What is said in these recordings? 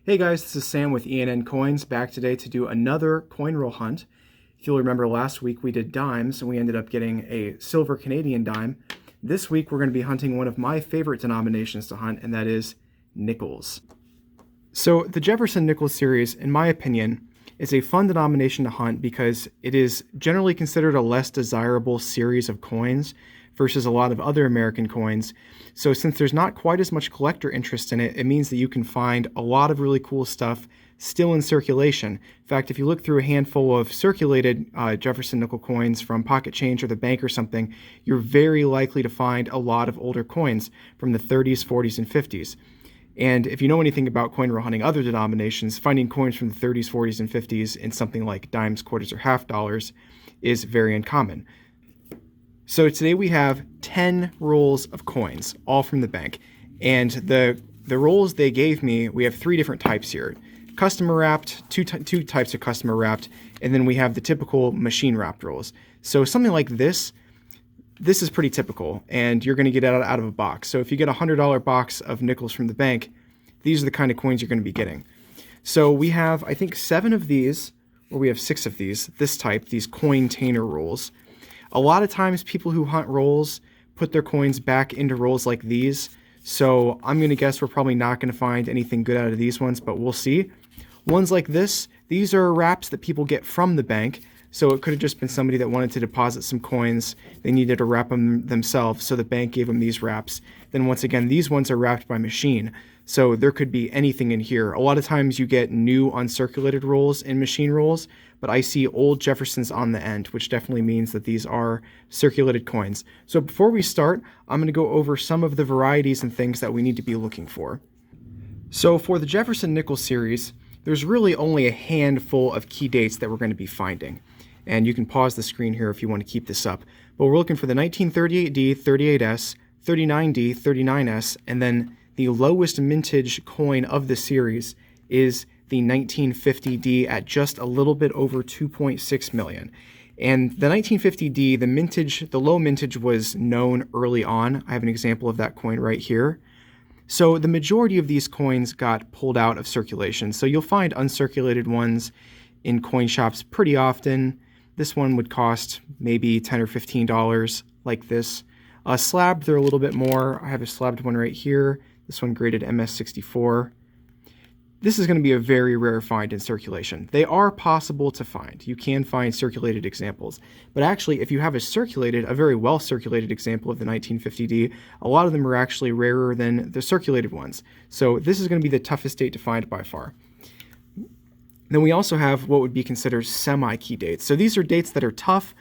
Hey guys, this is Sam with ENN Coins, back today to do another coin roll hunt. If you'll remember, last week we did dimes and we ended up getting a silver Canadian dime. This week we're going to be hunting one of my favorite denominations to hunt, and that is nickels. So the Jefferson nickel series, in my opinion, is a fun denomination to hunt because it is generally considered a less desirable series of coins versus a lot of other American coins. So since there's not quite as much collector interest in it, it means that you can find a lot of really cool stuff still in circulation. In fact, if you look through a handful of circulated Jefferson nickel coins from Pocket Change or the bank or something, you're very likely to find a lot of older coins from the 30s, 40s, and 50s. And if you know anything about coin roll hunting other denominations, finding coins from the 30s, 40s, and 50s in something like dimes, quarters, or half dollars is very uncommon. So today we have 10 rolls of coins, all from the bank. And the rolls they gave me, we have three different types here. Customer wrapped, two types of customer wrapped, and then we have the typical machine wrapped rolls. So something like this is pretty typical, and you're going to get it out of a box. So if you get a $100 box of nickels from the bank, these are the kind of coins you're going to be getting. So we have, I think, 7 of these, or we have 6 of these, this type, these coin-tainer rolls. A lot of times people who hunt rolls put their coins back into rolls like these, so I'm going to guess we're probably not going to find anything good out of these ones, but we'll see. Ones like this, these are wraps that people get from the bank, so it could have just been somebody that wanted to deposit some coins. They needed to wrap them themselves, so the bank gave them these wraps. Then once again, these ones are wrapped by machine, so there could be anything in here. A lot of times you get new uncirculated rolls in machine rolls, but I see old Jeffersons on the end, which definitely means that these are circulated coins. So before we start, I'm going to go over some of the varieties and things that we need to be looking for. So for the Jefferson nickel series, there's really only a handful of key dates that we're going to be finding. And you can pause the screen here if you want to keep this up. But we're looking for the 1938D, 38S, 39D, 39S, and then the lowest mintage coin of the series is the 1950D at just a little bit over 2.6 million. And the 1950D, the low mintage was known early on. I have an example of that coin right here. So the majority of these coins got pulled out of circulation. So you'll find uncirculated ones in coin shops pretty often. This one would cost maybe $10 or $15 like this. Slabbed, they're a little bit more. I have a slabbed one right here. This one graded MS64. This is going to be a very rare find in circulation. They are possible to find. You can find circulated examples. But actually, if you have a very well circulated example of the 1950D, a lot of them are actually rarer than the circulated ones. So this is going to be the toughest date to find by far. Then we also have what would be considered semi-key dates. So these are dates that are tough,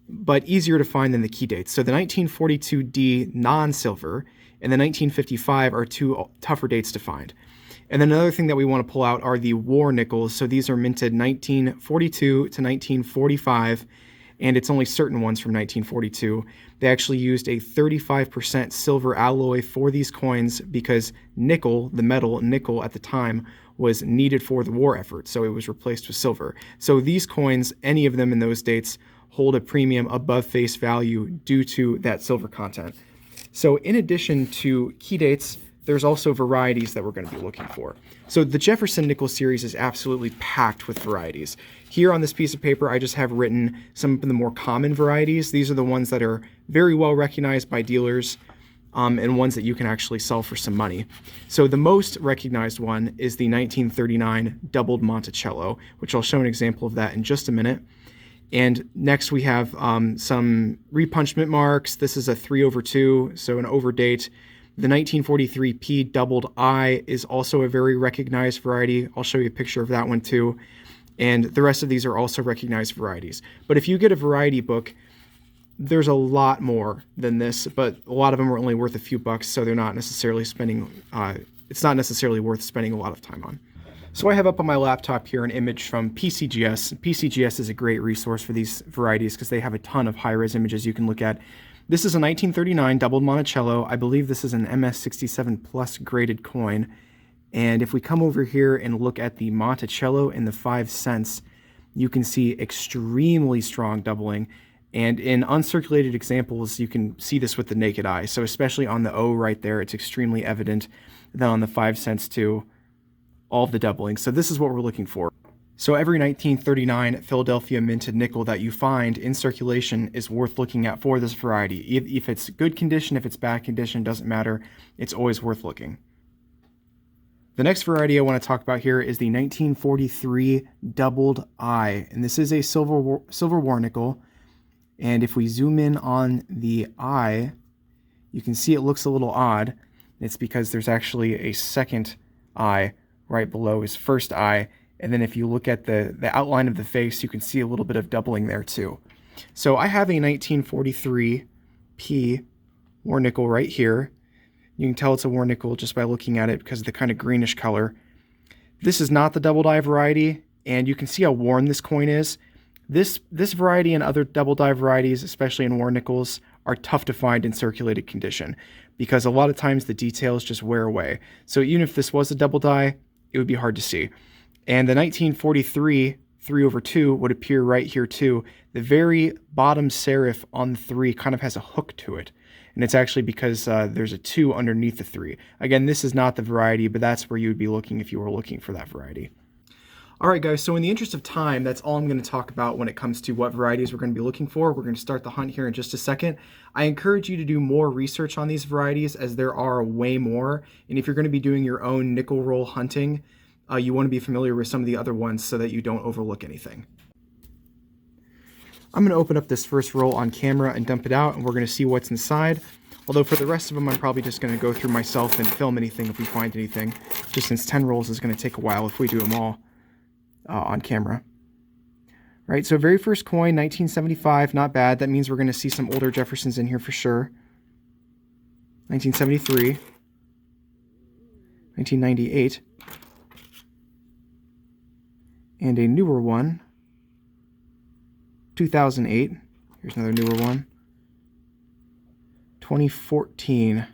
but easier to find than the key dates. So the 1942D non-silver and the 1955 are two tougher dates to find. And then another thing that we want to pull out are the war nickels. So these are minted 1942 to 1945, and it's only certain ones from 1942. They actually used a 35% silver alloy for these coins because nickel, the metal nickel at the time, was needed for the war effort, so it was replaced with silver. So these coins, any of them in those dates, hold a premium above face value due to that silver content. So in addition to key dates, there's also varieties that we're going to be looking for. So the Jefferson nickel series is absolutely packed with varieties. Here on this piece of paper, I just have written some of the more common varieties. These are the ones that are very well recognized by dealers, and ones that you can actually sell for some money. So the most recognized one is the 1939 doubled Monticello, which I'll show an example of that in just a minute. And next we have some repunchment marks. This is a 3/2, so an overdate. The 1943 P doubled I is also a very recognized variety. I'll show you a picture of that one too. And the rest of these are also recognized varieties. But if you get a variety book, there's a lot more than this, but a lot of them are only worth a few bucks, so they're not necessarily it's not necessarily worth spending a lot of time on. So I have up on my laptop here an image from PCGS. PCGS is a great resource for these varieties because they have a ton of high-res images you can look at. This is a 1939 doubled Monticello. I believe this is an MS67 plus graded coin. And if we come over here and look at the Monticello in the 5 cents, you can see extremely strong doubling. And in uncirculated examples, you can see this with the naked eye. So especially on the O right there, it's extremely evident. Then on the 5 cents too, all of the doubling. So this is what we're looking for. So every 1939 Philadelphia minted nickel that you find in circulation is worth looking at for this variety. If it's good condition, if it's bad condition, doesn't matter. It's always worth looking. The next variety I want to talk about here is the 1943 doubled I, and this is a silver war nickel. And if we zoom in on the I, you can see it looks a little odd. It's because there's actually a second I right below his first I. And then if you look at the outline of the face, you can see a little bit of doubling there too. So I have a 1943 P war nickel right here. You can tell it's a war nickel just by looking at it because of the kind of greenish color. This is not the double die variety, and you can see how worn this coin is. This variety and other double die varieties, especially in war nickels, are tough to find in circulated condition because a lot of times the details just wear away. So even if this was a double die, it would be hard to see. And the 1943 3/2 would appear right here too. The very bottom serif on the 3 kind of has a hook to it. And it's actually because there's a 2 underneath the 3. Again, this is not the variety, but that's where you would be looking if you were looking for that variety. All right, guys, so in the interest of time, that's all I'm going to talk about when it comes to what varieties we're going to be looking for. We're going to start the hunt here in just a second. I encourage you to do more research on these varieties as there are way more. And if you're going to be doing your own nickel roll hunting, you want to be familiar with some of the other ones so that you don't overlook anything. I'm going to open up this first roll on camera and dump it out, and we're going to see what's inside. Although for the rest of them, I'm probably just going to go through myself and film anything if we find anything, just since 10 rolls is going to take a while if we do them all on camera. All right, so very first coin, 1975, not bad. That means we're going to see some older Jeffersons in here for sure. 1973. 1998. And a newer one, 2008. Here's another newer one. 2014.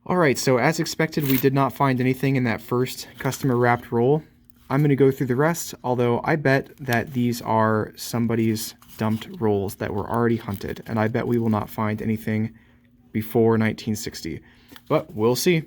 All right, so as expected, we did not find anything in that first customer wrapped roll. I'm going to go through the rest, although I bet that these are somebody's dumped rolls that were already hunted, and I bet we will not find anything before 1960, but we'll see.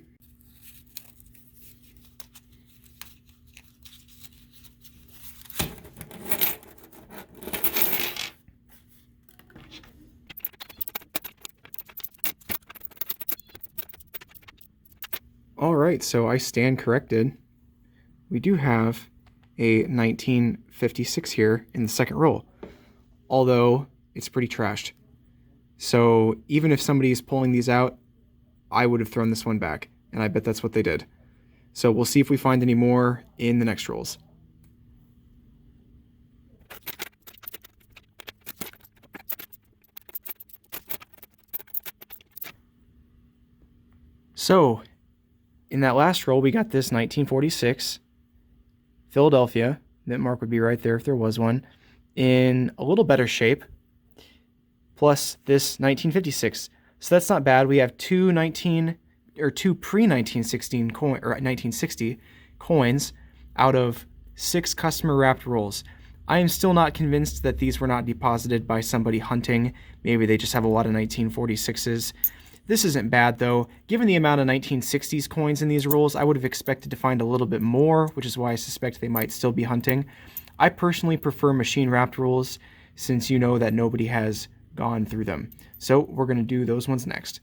All right, so I stand corrected. We do have a 1956 here in the second roll, although it's pretty trashed. So even if somebody's pulling these out, I would have thrown this one back, and I bet that's what they did. So we'll see if we find any more in the next rolls. So in that last roll, we got this 1946 Philadelphia. Mint mark would be right there if there was one, in a little better shape, plus this 1956. So that's not bad. We have two pre-1916 coin or 1960 coins out of 6 customer wrapped rolls. I am still not convinced that these were not deposited by somebody hunting. Maybe they just have a lot of 1946s. This isn't bad though. Given the amount of 1960s coins in these rolls, I would have expected to find a little bit more, which is why I suspect they might still be hunting. I personally prefer machine wrapped rolls since you know that nobody has gone through them. So we're going to do those ones next.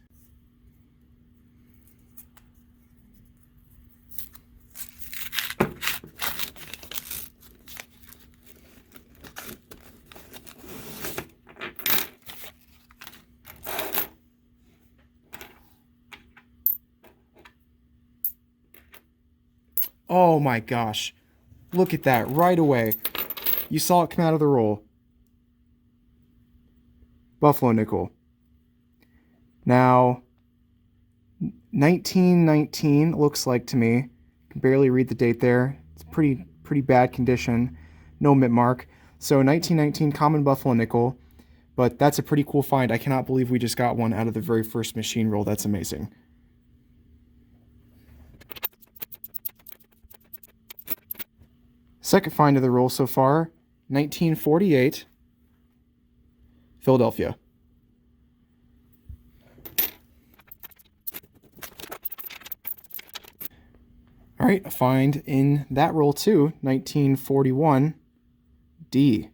Oh my gosh. Look at that right away. You saw it come out of the roll. Buffalo nickel. Now, 1919 looks like to me. I can barely read the date there. It's pretty bad condition. No mint mark. So 1919 common buffalo nickel. But that's a pretty cool find. I cannot believe we just got one out of the very first machine roll. That's amazing. Second find of the roll so far, 1948, Philadelphia. All right, a find in that roll too, 1941 D.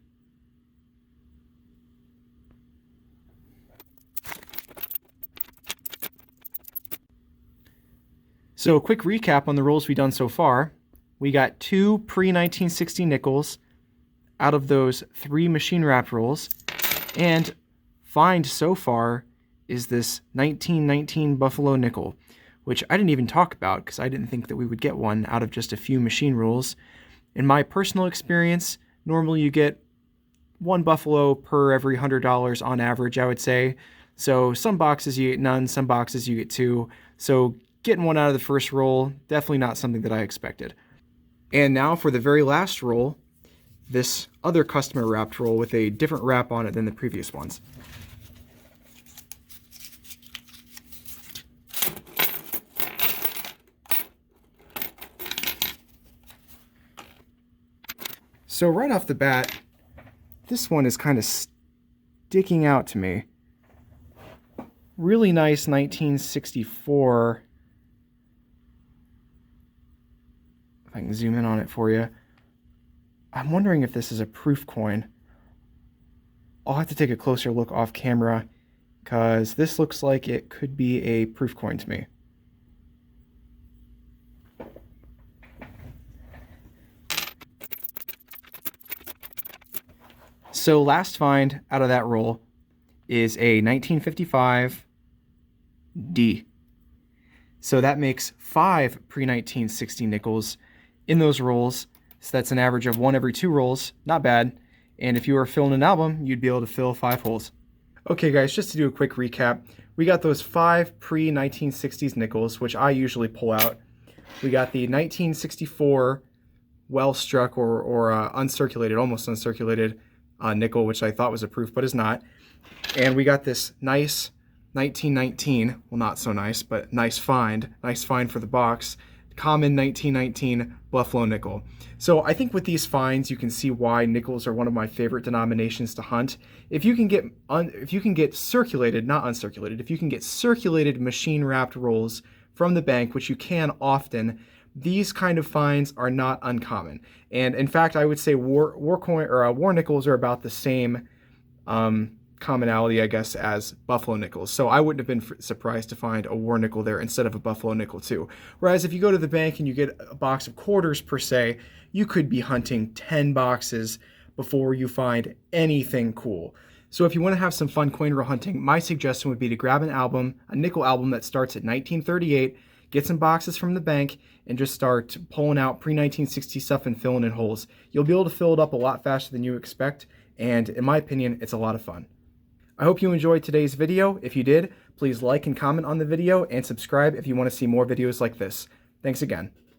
So a quick recap on the rolls we've done so far. We got 2 pre-1960 nickels out of those 3 machine wrapped rolls, and find so far is this 1919 Buffalo nickel, which I didn't even talk about because I didn't think that we would get one out of just a few machine rolls. In my personal experience, normally you get 1 Buffalo per every $100 on average, I would say. So some boxes you get none, some boxes you get 2. So getting one out of the first roll, definitely not something that I expected. And now for the very last roll, this other customer wrapped roll with a different wrap on it than the previous ones. So right off the bat, this one is kind of sticking out to me. Really nice 1964. If I can zoom in on it for you. I'm wondering if this is a proof coin. I'll have to take a closer look off camera because this looks like it could be a proof coin to me. So last find out of that roll is a 1955 D. So that makes 5 pre-1960 nickels in those rolls. So that's an average of 1 every 2 rolls. Not bad. And if you were filling an album, you'd be able to fill 5 holes. Okay guys, just to do a quick recap, we got those 5 pre-1960s nickels, which I usually pull out. We got the 1964 well-struck or uncirculated, almost uncirculated nickel, which I thought was a proof, but is not. And we got this nice 1919, well not so nice, but nice find for the box, common 1919 Buffalo nickel. So I think with these finds, you can see why nickels are one of my favorite denominations to hunt. If you can get circulated, not uncirculated, if you can get circulated machine wrapped rolls from the bank, which you can often, these kind of finds are not uncommon. And in fact, I would say war nickels are about the same commonality, I guess, as Buffalo nickels. So I wouldn't have been surprised to find a war nickel there instead of a Buffalo nickel too. Whereas if you go to the bank and you get a box of quarters per se, you could be hunting 10 boxes before you find anything cool. So if you want to have some fun coin roll hunting, my suggestion would be to grab an album, a nickel album that starts at 1938, get some boxes from the bank, and just start pulling out pre-1960 stuff and filling in holes. You'll be able to fill it up a lot faster than you expect, and in my opinion, it's a lot of fun. I hope you enjoyed today's video. If you did, please like and comment on the video and subscribe if you want to see more videos like this. Thanks again.